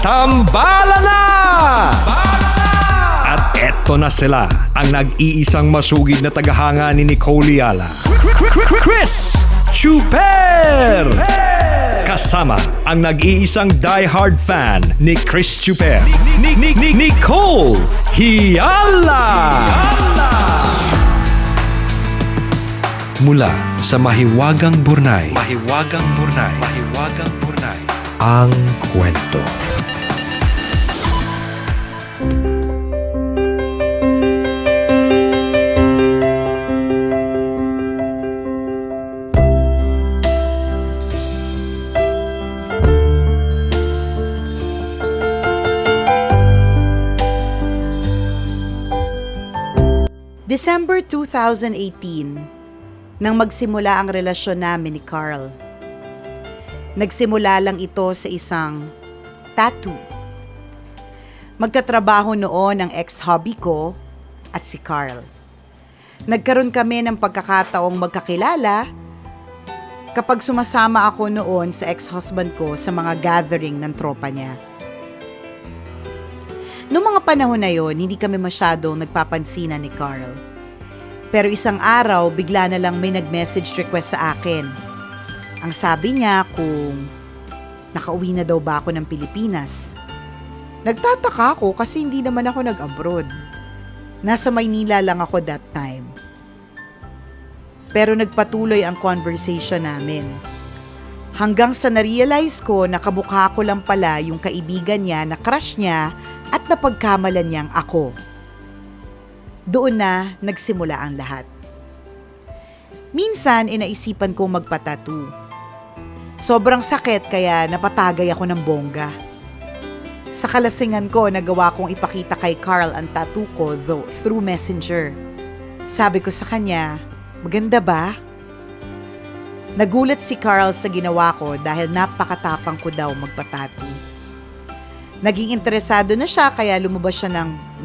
Tambala na! At eto na sila, ang nag-iisang masugid na tagahanga ni Nicole Yala, Chris Chuper! Kasama ang nag-iisang die-hard fan ni Chris Chuper, Nicole Yala! Mula sa Mahiwagang Burnay, ang kwento. December 2018, nang magsimula ang relasyon namin ni Carl. Nagsimula lang ito sa isang tattoo. Magtatrabaho noon ang ex-hubby ko at si Carl. Nagkaroon kami ng pagkakataong magkakilala kapag sumasama ako noon sa ex-husband ko sa mga gathering ng tropa niya. Noong mga panahon na yon, hindi kami masyadong nagpapansinan ni Carl. Pero isang araw, bigla na lang may nag-message request sa akin. Ang sabi niya kung nakauwi na daw ba ako ng Pilipinas. Nagtataka ako kasi hindi naman ako nag-abroad. Nasa Maynila lang ako that time. Pero nagpatuloy ang conversation namin. Hanggang sa na-realize ko na kamukha ko lang pala yung kaibigan niya na crush niya at napagkamalan niyang ako. Doon na nagsimula ang lahat. Minsan, inaisipan kong magpa-tattoo. Sobrang sakit kaya napatagay ako ng bongga. Sa kalasingan ko, nagawa kong ipakita kay Carl ang tattoo ko through Messenger. Sabi ko sa kanya, maganda ba? Nagulat si Carl sa ginawa ko dahil napakatapang ko daw magpa-tattoo. Naging interesado na siya kaya lumabas siya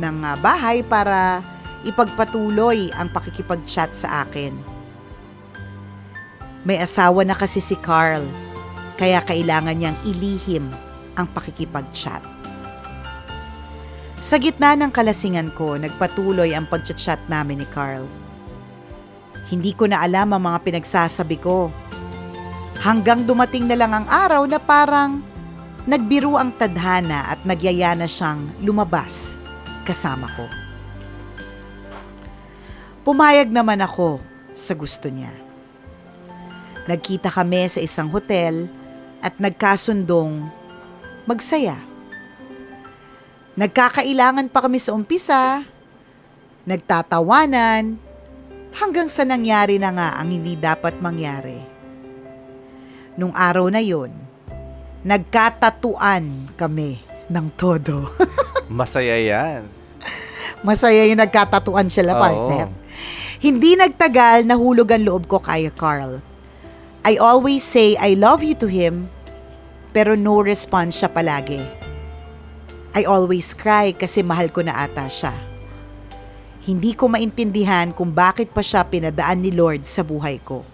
ng bahay para ipagpatuloy ang pakikipag-chat sa akin. May asawa na kasi si Carl, kaya kailangan niyang ilihim ang pakikipag-chat. Sa gitna ng kalasingan ko, nagpatuloy ang pag-chat namin ni Carl. Hindi ko na alam ang mga pinagsasabi ko. Hanggang dumating na lang ang araw na parang nagbiro ang tadhana at nagyaya na siyang lumabas kasama ko. Pumayag naman ako sa gusto niya. Nagkita kami sa isang hotel at nagkasundong magsaya. Nagkakailangan pa kami sa umpisa, nagtatawanan, hanggang sa nangyari na nga ang hindi dapat mangyari. Nung araw na yon, nagkatatuan kami ng todo. Masaya yan. Masaya yung nagkatatuan sila, partner. Hindi nagtagal, nahulog ang loob ko kay Carl. I always say I love you to him, pero no response siya palagi. I always cry kasi mahal ko na ata siya. Hindi ko maintindihan kung bakit pa siya pinadaan ni Lord sa buhay ko.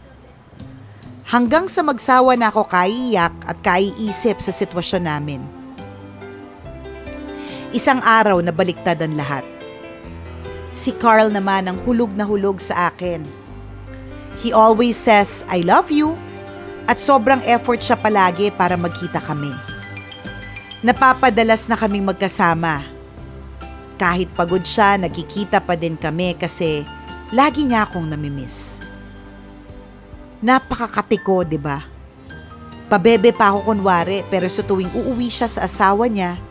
Hanggang sa magsawa na ako kaiiyak at kaiisip sa sitwasyon namin. Isang araw na baliktad ang lahat. Si Carl naman ang hulog na hulog sa akin. He always says, I love you, at sobrang effort siya palagi para magkita kami. Napapadalas na kaming magkasama. Kahit pagod siya, nagkikita pa din kami kasi lagi niya akong namimiss. Napakakatiko, di ba? Pabebe pa ako kunwari, pero sa tuwing uuwi siya sa asawa niya,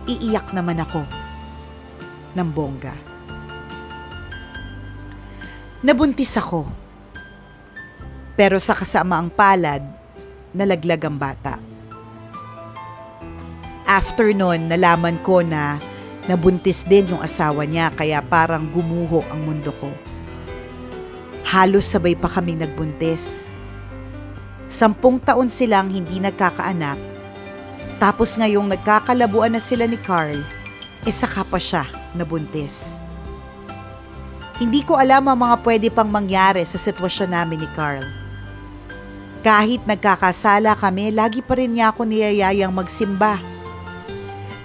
iiyak naman ako ng bongga. Nabuntis ako. Pero sa kasamaang palad, nalaglag ang bata. After nun, nalaman ko na nabuntis din yung asawa niya kaya parang gumuho ang mundo ko. Halos sabay pa kaming nagbuntis. 10 taon silang hindi nagkakaanak. Tapos ngayong nagkakalabuan na sila ni Carl, saka pa siya nabuntis. Hindi ko alam ang mga pwede pang mangyari sa sitwasyon namin ni Carl. Kahit nagkakasala kami, lagi pa rin niya ako niyayayang magsimba.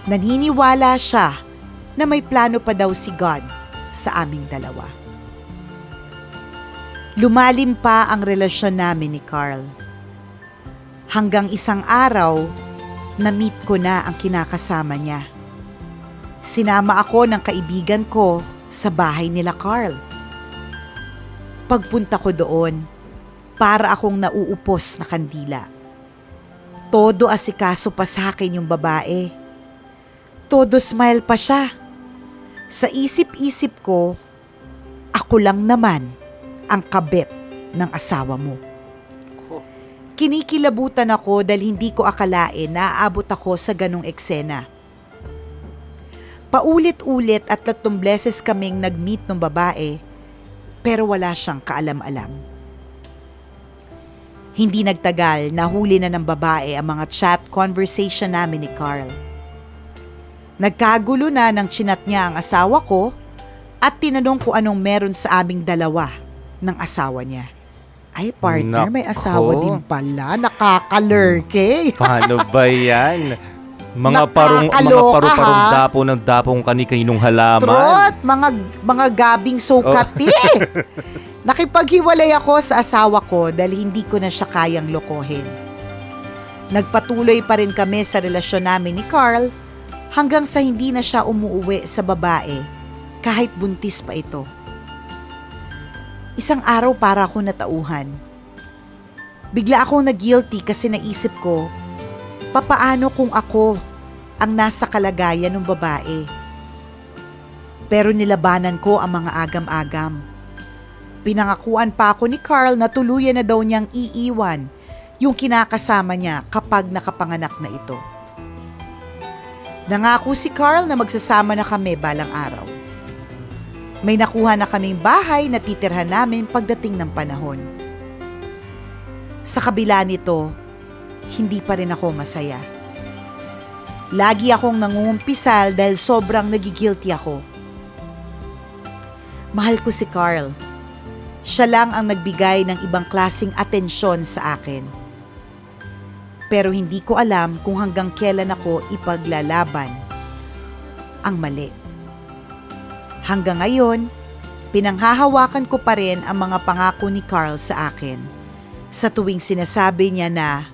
Naniniwala siya na may plano pa daw si God sa aming dalawa. Lumalim pa ang relasyon namin ni Carl. Hanggang isang araw, na-meet ko na ang kinakasama niya. Sinama ako ng kaibigan ko sa bahay nila Carl. Pagpunta ko doon, para akong nauupos na kandila. Todo asikaso pa sa akin yung babae. Todo smile pa siya. Sa isip-isip ko, ako lang naman ang kabit ng asawa mo. Kinikilabutan ako dahil hindi ko akalain na aabot ako sa ganong eksena. Paulit-ulit at 3 beses kaming nag-meet ng babae, pero wala siyang kaalam-alam. Hindi nagtagal, nahuli na ng babae ang mga chat conversation namin ni Carl. Nagkagulo na nang chinat niya ang asawa ko at tinanong ko anong meron sa aming dalawa ng asawa niya. Ay, partner, may asawa Nako. din pala. Nakakalurke. Paano ba yan? Mga Nakakaloka, paru-parong ha? dapo ng dapong kani-kaninong halaman. Trot, mga gabing sukati. Nakipaghiwalay ako sa asawa ko dahil hindi ko na siya kayang lokohin. Nagpatuloy pa rin kami sa relasyon namin ni Carl hanggang sa hindi na siya umuuwi sa babae kahit buntis pa ito. Isang araw para ako natauhan. Bigla akong nag-guilty kasi naisip ko, papaano kung ako ang nasa kalagayan ng babae? Pero nilabanan ko ang mga agam-agam. Pinangakuan pa ako ni Carl na tuluyan na daw niyang iiwan yung kinakasama niya kapag nakapanganak na ito. Nangako si Carl na magsasama na kami balang araw. May nakuha na kaming bahay na titirhan namin pagdating ng panahon. Sa kabila nito, hindi pa rin ako masaya. Lagi akong nangungumpisal dahil sobrang nagigilty ako. Mahal ko si Carl. Siya lang ang nagbigay ng ibang klaseng atensyon sa akin. Pero hindi ko alam kung hanggang kailan ako ipaglalaban ang mali. Hanggang ngayon, pinanghahawakan ko pa rin ang mga pangako ni Carl sa akin sa tuwing sinasabi niya na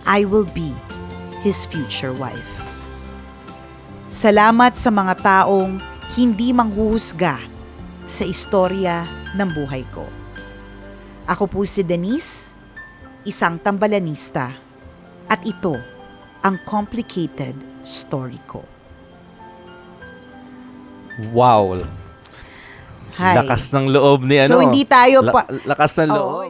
I will be his future wife. Salamat sa mga taong hindi manghuhusga sa istorya ng buhay ko. Ako po si Denise, isang tambalanista, at ito ang complicated story ko. Wow. Hi. Lakas ng loob ni So, hindi tayo lakas ng loob. Oo,